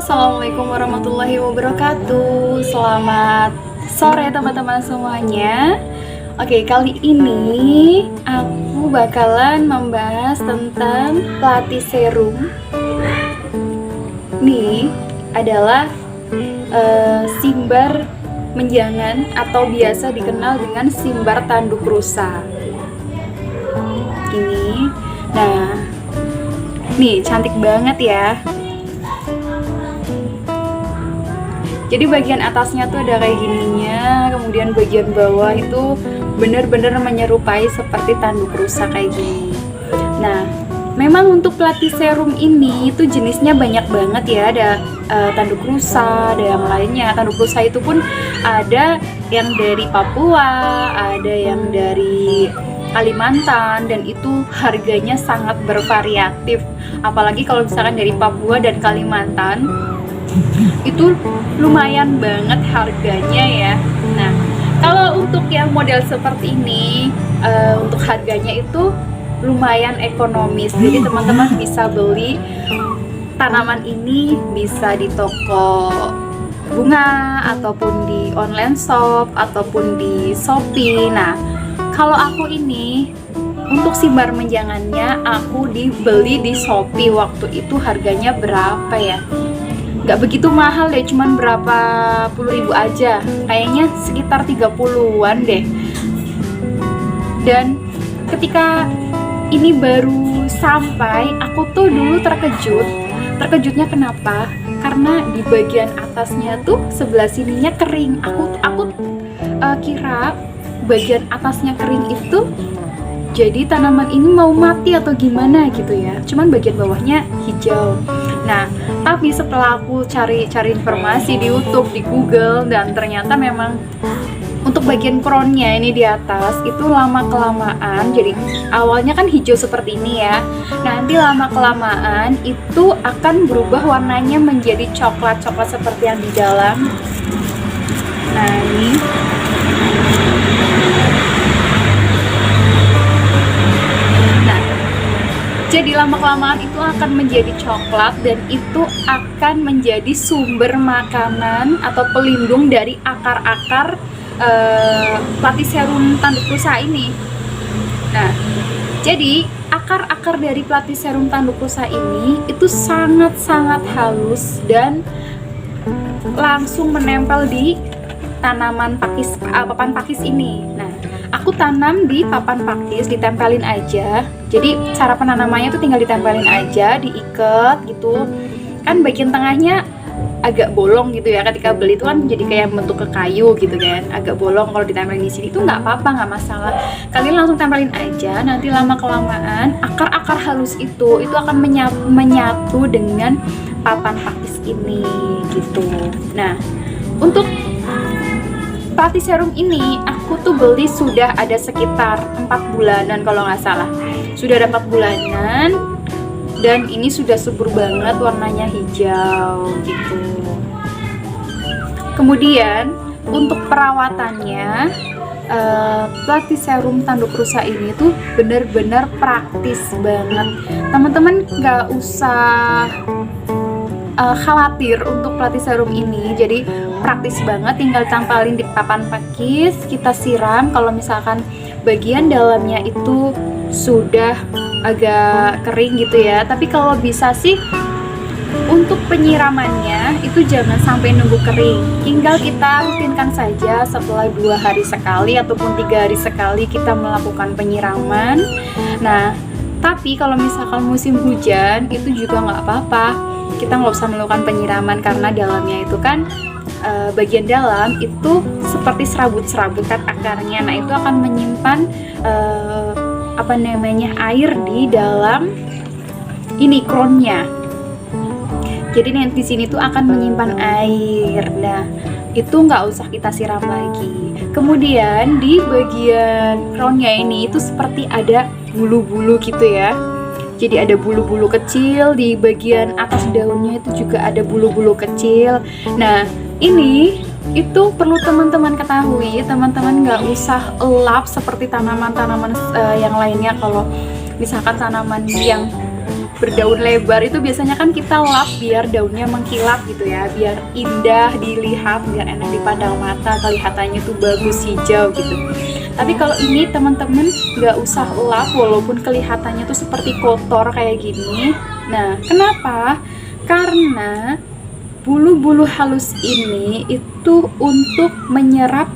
Assalamualaikum warahmatullahi wabarakatuh. Selamat sore teman-teman semuanya. Oke, kali ini aku bakalan membahas tentang Platyserum. Ini adalah simbar menjangan atau biasa dikenal dengan simbar tanduk rusa. Ini, nah, nih cantik banget ya. Jadi bagian atasnya tuh ada kayak gininya, kemudian bagian bawah itu bener-bener menyerupai seperti tanduk rusa kayak gini. Nah, memang untuk Platyserum ini itu jenisnya banyak banget ya, ada tanduk rusa, ada yang lainnya. Tanduk rusa itu pun ada yang dari Papua, ada yang dari Kalimantan, dan itu harganya sangat bervariatif. Apalagi kalau misalkan dari Papua dan Kalimantan itu lumayan banget harganya ya. Nah, kalau untuk yang model seperti ini untuk harganya itu lumayan ekonomis. Jadi teman-teman bisa beli tanaman ini bisa di toko bunga ataupun di online shop ataupun di Shopee. Nah, kalau aku ini untuk simbar menjangannya aku dibeli di Shopee. Waktu itu harganya berapa ya? Gak begitu mahal deh, cuman berapa puluh ribu aja, kayaknya sekitar 30-an deh. Dan ketika ini baru sampai, aku tuh dulu terkejutnya kenapa? Karena di bagian atasnya tuh sebelah sininya kering. Aku kira bagian atasnya kering itu jadi tanaman ini mau mati atau gimana gitu ya, cuman bagian bawahnya hijau. Nah, tapi setelah aku cari informasi di YouTube, di Google, dan ternyata memang untuk bagian crownnya ini di atas itu lama-kelamaan, jadi awalnya kan hijau seperti ini ya, nanti lama-kelamaan itu akan berubah warnanya menjadi coklat-coklat seperti yang di dalam. Nah, ini jadi lama-kelamaan itu akan menjadi coklat, dan itu akan menjadi sumber makanan atau pelindung dari akar-akar Platyserum tanduk rusa ini. Nah, jadi akar-akar dari Platyserum tanduk rusa ini itu sangat-sangat halus dan langsung menempel di tanaman pakis, papan pakis ini. Nah, aku tanam di papan pakis, ditempelin aja. Jadi cara penanamannya tuh tinggal ditempelin aja, diikat gitu. Kan bagian tengahnya agak bolong gitu ya. Ketika beli itu kan jadi kayak bentuk ke kayu gitu kan. Agak bolong, kalau ditempelin di sini tuh nggak apa-apa, nggak masalah. Kalian langsung tempelin aja. Nanti lama kelamaan akar-akar halus itu akan menyatu dengan papan pakis ini gitu. Nah, untuk Platyserum ini aku tuh beli sudah ada sekitar 4 bulanan kalau nggak salah. Sudah ada 4 bulanan, dan ini sudah subur banget, warnanya hijau gitu. Kemudian untuk perawatannya Platyserum tanduk rusa ini tuh bener-bener praktis banget. Teman-teman nggak usah khawatir untuk Platyserum ini, jadi praktis banget, tinggal tampalin di papan pakis, kita siram kalau misalkan bagian dalamnya itu sudah agak kering gitu ya. Tapi kalau bisa sih untuk penyiramannya itu jangan sampai nunggu kering, tinggal kita rutinkan saja setelah 2 hari sekali ataupun 3 hari sekali kita melakukan penyiraman. Nah, tapi kalau misalkan musim hujan itu juga nggak apa-apa, kita nggak usah melakukan penyiraman karena dalamnya itu kan bagian dalam itu seperti serabut-serabut kan akarnya. Nah, itu akan menyimpan air di dalam ini crownnya. Jadi nanti di sini tuh akan menyimpan air. Nah, itu nggak usah kita siram lagi. Kemudian di bagian crownnya ini itu seperti ada bulu-bulu gitu ya. Jadi ada bulu-bulu kecil di bagian atas daunnya, itu juga ada bulu-bulu kecil. Nah, ini itu perlu teman-teman ketahui. Teman-teman nggak usah elap seperti tanaman-tanaman yang lainnya. Kalau misalkan tanaman yang berdaun lebar itu biasanya kan kita lap biar daunnya mengkilap gitu ya, biar indah dilihat, biar enak dipandang mata, kelihatannya tuh bagus hijau gitu. Tapi kalau ini teman-teman nggak usah lap walaupun kelihatannya tuh seperti kotor kayak gini. Nah, kenapa? Karena bulu-bulu halus ini itu untuk menyerap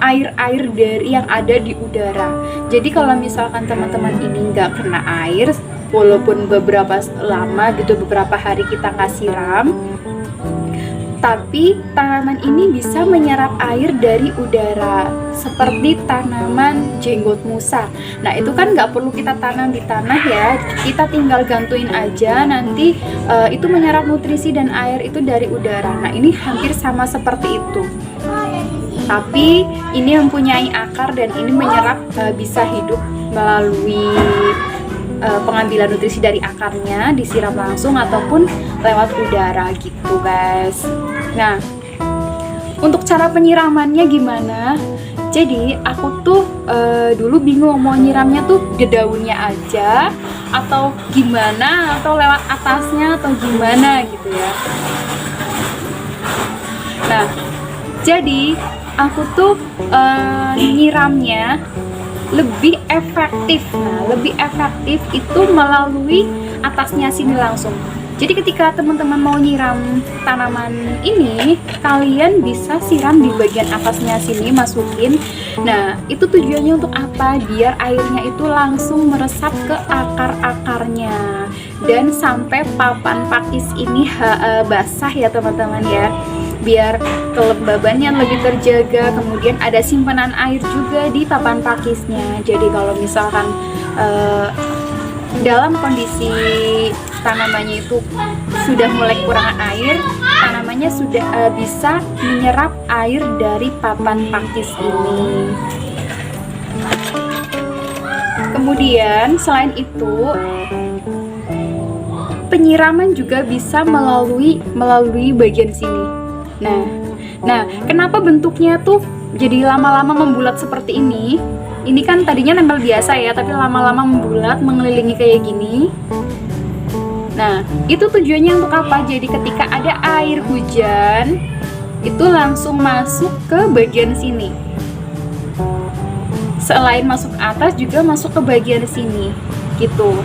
air-air dari yang ada di udara. Jadi kalau misalkan teman-teman ini nggak kena air, walaupun beberapa hari kita nggak siram, tapi tanaman ini bisa menyerap air dari udara, seperti tanaman jenggot musa. Nah, itu kan nggak perlu kita tanam di tanah ya, kita tinggal gantuin aja, nanti itu menyerap nutrisi dan air itu dari udara. Nah, ini hampir sama seperti itu, tapi ini mempunyai akar dan ini menyerap, bisa hidup melalui pengambilan nutrisi dari akarnya, disiram langsung ataupun lewat udara gitu guys. Nah, untuk cara penyiramannya gimana? Jadi aku tuh dulu bingung mau nyiramnya tuh ke daunnya aja atau gimana, atau lewat atasnya atau gimana gitu ya. Nah, jadi aku tuh nyiramnya lebih efektif. Nah, lebih efektif itu melalui atasnya sini langsung. Jadi ketika teman-teman mau nyiram tanaman ini, kalian bisa siram di bagian atasnya sini, masukin. Nah, itu tujuannya untuk apa? Biar airnya itu langsung meresap ke akar-akarnya dan sampai papan pakis ini basah ya teman-teman ya, biar kelembabannya lebih terjaga. Kemudian ada simpanan air juga di papan pakisnya. Jadi kalau misalkan dalam kondisi tanamannya itu sudah mulai kurang air, tanamannya sudah bisa menyerap air dari papan pakis ini. Kemudian selain itu, penyiraman juga bisa melalui bagian sini. Nah, kenapa bentuknya tuh jadi lama-lama membulat seperti ini? Ini kan tadinya nempel biasa ya, tapi lama-lama membulat mengelilingi kayak gini. Nah, itu tujuannya untuk apa? Jadi ketika ada air hujan, itu langsung masuk ke bagian sini. Selain masuk atas, juga masuk ke bagian sini, gitu.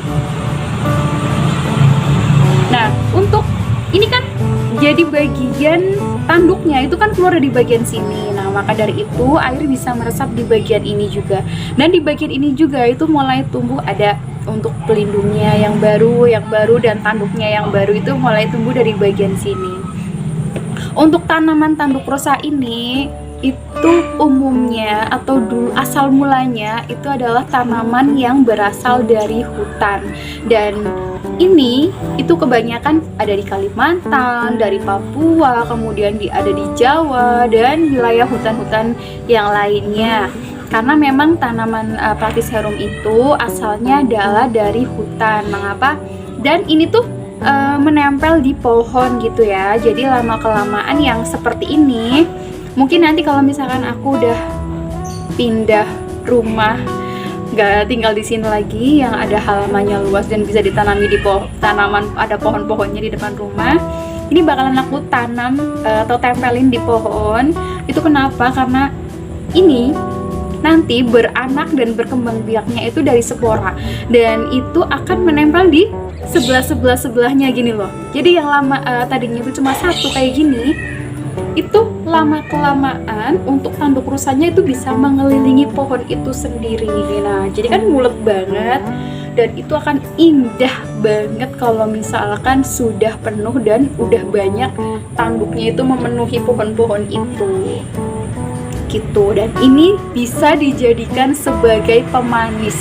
Nah, untuk ini kan jadi bagian tanduknya itu kan keluar dari bagian sini. Nah, maka dari itu air bisa meresap di bagian ini juga. Dan di bagian ini juga itu mulai tumbuh, ada untuk pelindungnya yang baru dan tanduknya yang baru itu mulai tumbuh dari bagian sini. Untuk tanaman tanduk rosa ini itu umumnya atau dulu asal mulanya itu adalah tanaman yang berasal dari hutan, dan ini itu kebanyakan ada di Kalimantan, dari Papua, kemudian ada di Jawa dan wilayah hutan-hutan yang lainnya. Karena memang tanaman Platyhelum itu asalnya adalah dari hutan. Mengapa? Dan ini tuh menempel di pohon gitu ya. Jadi lama-kelamaan yang seperti ini, mungkin nanti kalau misalkan aku udah pindah rumah, nggak tinggal di sini lagi, yang ada halamannya luas dan bisa ditanami di tanaman, ada pohon-pohonnya di depan rumah, ini bakalan aku tanam atau tempelin di pohon. Itu kenapa? Karena ini nanti beranak dan berkembang biaknya itu dari spora, dan itu akan menempel di sebelahnya gini loh. Jadi yang lama tadinya itu cuma satu kayak gini, itu lama kelamaan untuk tanduk rusanya itu bisa mengelilingi pohon itu sendiri. Nah, jadi kan mulet banget, dan itu akan indah banget kalau misalkan sudah penuh dan udah banyak tanduknya itu memenuhi pohon-pohon itu gitu. Dan ini bisa dijadikan sebagai pemanis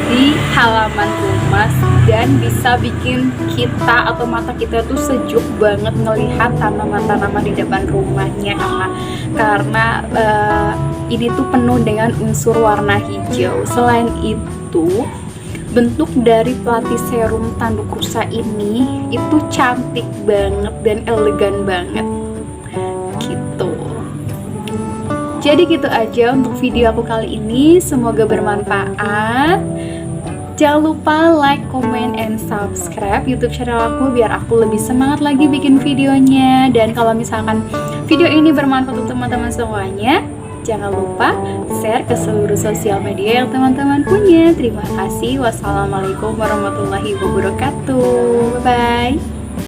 di halaman rumah dan bisa bikin kita atau mata kita tuh sejuk banget ngelihat tanaman-tanaman di depan rumahnya, karena ini tuh penuh dengan unsur warna hijau. Selain itu, bentuk dari Platyhelum tanduk rusa ini itu cantik banget dan elegan banget gitu. Jadi gitu aja untuk video aku kali ini, semoga bermanfaat. Jangan lupa like, comment, and subscribe YouTube channel aku biar aku lebih semangat lagi bikin videonya. Dan kalau misalkan video ini bermanfaat untuk teman-teman semuanya, jangan lupa share ke seluruh sosial media yang teman-teman punya. Terima kasih. Wassalamualaikum warahmatullahi wabarakatuh. Bye.